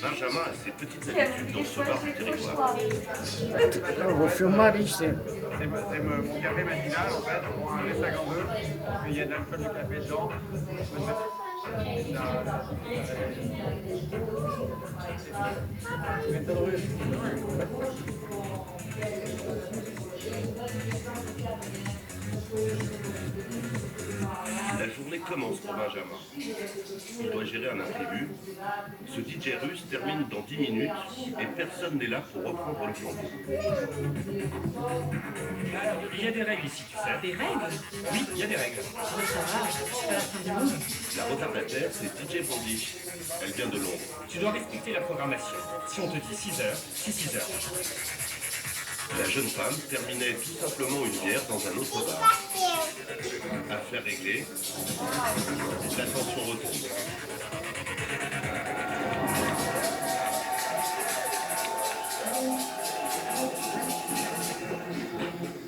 Benjamin a ses petites habitudes dans ce bar du territoire. Vou filmar isto. C'est mon café matinal en fait, on prend un V52, il y a de l'alcool de café dedans. La journée commence pour Benjamin. Il doit gérer un imprévu. Ce DJ russe termine dans 10 minutes et personne n'est là pour reprendre le flambeau. Il y a des règles ici, tu sais. Des règles? Oui, il y a des règles. Ça va, c'est pas la fin du monde. La retardataire, c'est DJ Brandy. Elle vient de Londres. Tu dois respecter la programmation. Si on te dit 6 heures, c'est 6 heures. La jeune femme terminait tout simplement une bière dans un autre bar. Affaire réglée, la tension retombe.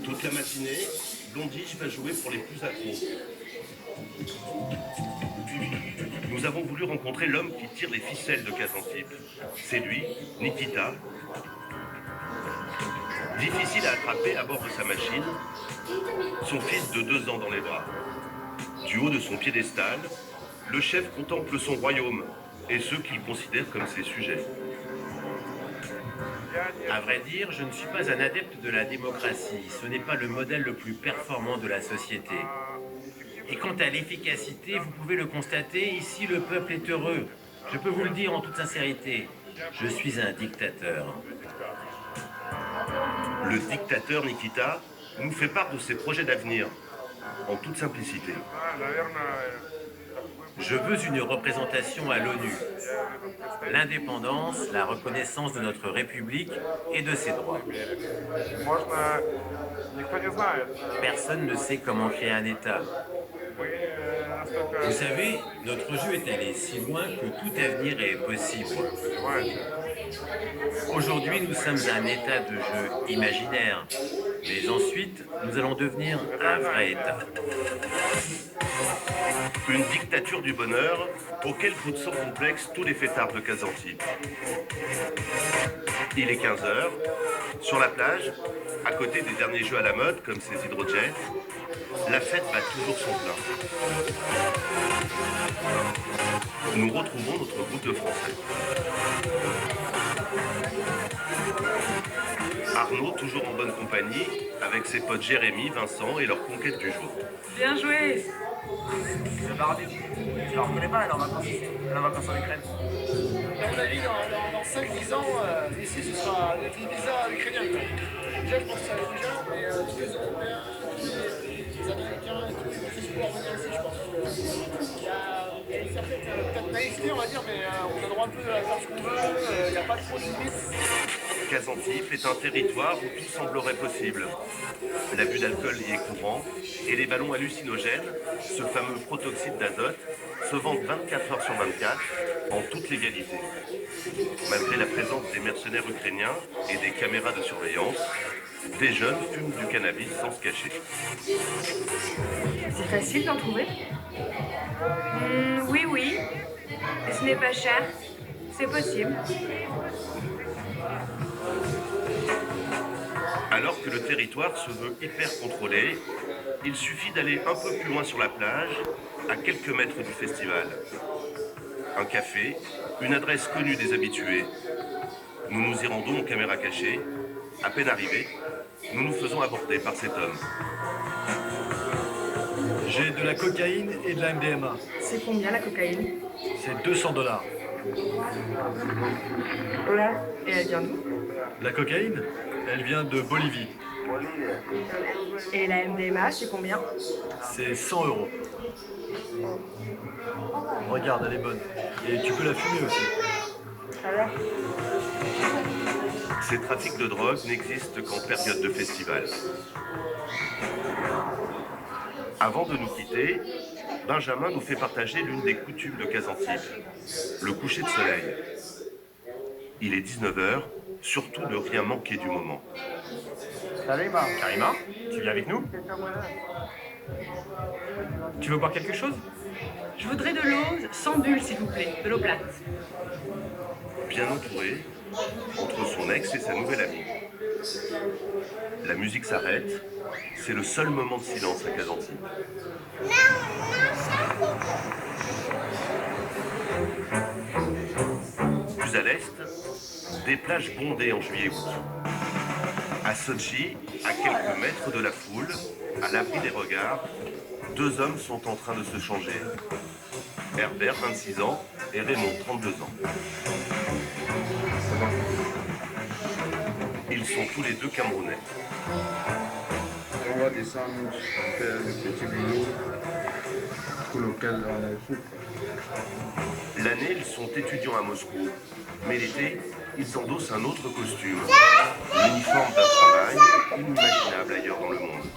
Toute la matinée, Blondige va jouer pour les plus accros. Nous avons voulu rencontrer l'homme qui tire les ficelles de Kazantip. C'est lui, Nikita. Difficile à attraper à bord de sa machine, son fils de 2 ans dans les bras. Du haut de son piédestal, le chef contemple son royaume et ceux qu'il considère comme ses sujets. À vrai dire, je ne suis pas un adepte de la démocratie. Ce n'est pas le modèle le plus performant de la société. Et quant à l'efficacité, vous pouvez le constater, ici le peuple est heureux. Je peux vous le dire en toute sincérité, je suis un dictateur. Le dictateur Nikita nous fait part de ses projets d'avenir, en toute simplicité. Je veux une représentation à l'ONU. L'indépendance, la reconnaissance de notre République et de ses droits. Personne ne sait comment créer un État. Vous savez, notre jeu est allé si loin que tout avenir est possible. Aujourd'hui, nous sommes un état de jeu imaginaire, mais ensuite, nous allons devenir un vrai État. Une dictature du bonheur auquel goûtent sans complexe tous les fêtards de Kazantip. Il est 15h, sur la plage, à côté des derniers jeux à la mode comme ces hydrojets, la fête bat toujours son plein. Nous retrouvons notre groupe de Français. Arnaud, toujours en bonne compagnie, avec ses potes Jérémy, Vincent et leur conquête du jour. Bien joué! Le barbecue, je la reconnais pas, elle est en vacances ici, elle est en vacances en Ukraine. À mon avis, dans 5-10 ans, ici, ce sera l'Ibiza ukrainien. Déjà, je pense que ça l'est déjà, mais tous les Européens, les Américains et tout, ils vont tous pouvoir venir ici, je pense. Il y a une certaine peut-être naïveté, on va dire, mais on a le droit un peu de faire ce qu'on veut, il n'y a pas trop de limites. Kazantip est un territoire où tout semblerait possible. L'abus d'alcool y est courant et les ballons hallucinogènes, ce fameux protoxyde d'azote, se vendent 24 heures sur 24 en toute légalité. Malgré la présence des mercenaires ukrainiens et des caméras de surveillance, des jeunes fument du cannabis sans se cacher. C'est facile d'en trouver? Oui, oui. Et ce n'est pas cher. C'est possible. Alors que le territoire se veut hyper contrôlé, il suffit d'aller un peu plus loin sur la plage, à quelques mètres du festival. Un café, une adresse connue des habitués. Nous nous y rendons en caméra cachée. À peine arrivés, nous nous faisons aborder par cet homme. J'ai de la cocaïne et de la MDMA. C'est combien la cocaïne? C'est 200 $. Et elle vient d'où? La cocaïne, elle vient de Bolivie. Et la MDMA, c'est combien? C'est 100 €. Regarde, elle est bonne. Et tu peux la fumer aussi. Alors? Ces trafics de drogue n'existent qu'en période de festival. Avant de nous quitter, Benjamin nous fait partager l'une des coutumes de Kazantip, le coucher de soleil. Il est 19h, surtout ne rien manquer du moment. Karima, tu viens avec nous? Tu veux boire quelque chose? Je voudrais de l'eau sans bulle, s'il vous plaît, de l'eau plate. bien entouré, entre son ex et sa nouvelle amie. La musique s'arrête, c'est le seul moment de silence à Kazanti. Plus à l'est, des plages bondées en juillet-août. À Sotchi, à quelques mètres de la foule, à l'abri des regards, deux hommes sont en train de se changer. Herbert, 26 ans, et Raymond, 32 ans. Ils sont tous les deux Camerounais. On va descendre faire le petit boulot pour lequel on est fou. L'année, ils sont étudiants à Moscou, mais l'été, ils endossent un autre costume. L'uniforme d'un travail inimaginable ailleurs dans le monde.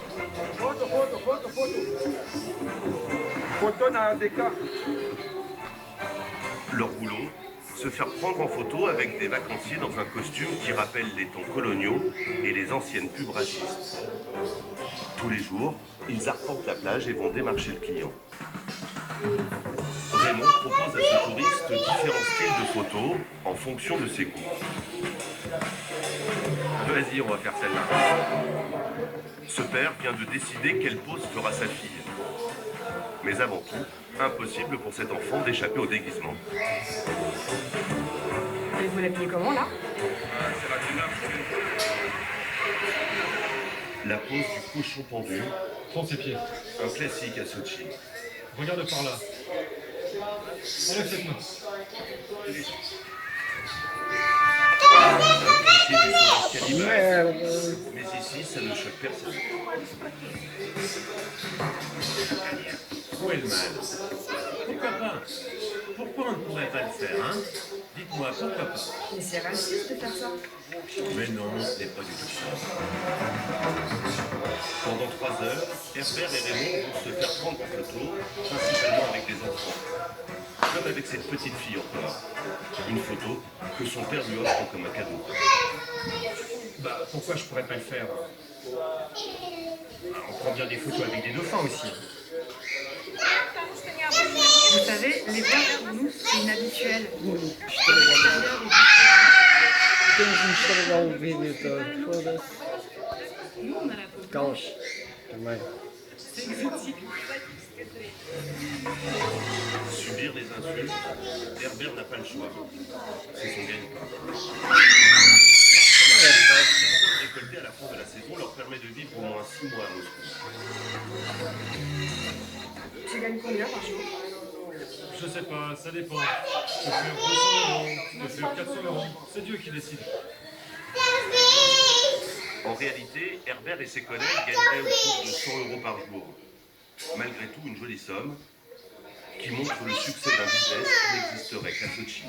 Photo dans des cas. Leur boulot, se faire prendre en photo avec des vacanciers dans un costume qui rappelle les temps coloniaux et les anciennes pubs racistes. Tous les jours, ils arpentent la plage et vont démarcher le client. Raymond propose à ce touriste différents styles de photos en fonction de ses goûts. Vas-y, on va faire celle-là. Ce père vient de décider quelle pose fera sa fille. Mais avant tout, impossible pour cet enfant d'échapper au déguisement. Et vous l'habillez comment là? La pose du cochon pendu, Prends ses pieds. un classique à Sotchi. Regarde par là. Enlève cette main. Un cliché du sauvage cannibale. Merde. Mais ici, ça ne choque personne. Où est le mal? Pourquoi pas? Pourquoi on ne pourrait pas le faire, hein? Dites-moi, pourquoi pas? Mais c'est raciste de faire ça. Mais non, ce n'est pas du tout ça. Pendant 3 heures, Herbert et Raymond vont se faire prendre en photo, principalement avec des enfants. Comme avec cette petite fille encore. Une photo que son père lui offre comme un cadeau. Bah, pourquoi je pourrais pas le faire? On prend bien des photos avec des dauphins aussi. Vous savez, les voix pour nous, c'est inhabituel. Temos estragar o vídeo todo, foda-se. Nous, on a la peau Cala blanche. também. C'est exotique. Subir les insultes, Herbert n'a pas le choix. C'est son gagne-pain. La somme récoltée à la fin de la saison leur permet de vivre au moins 6 mois à Moscou. Tu gagnes combien par jour? Je sais pas, ça dépend. Je peux faire 200 €, je peux faire 400 €. C'est Dieu qui décide. En réalité, Herbert et ses collègues gagneraient autour de 100 € par jour. Malgré tout, une jolie somme qui montre le succès d'un business qui n'existerait qu'à Sotchi.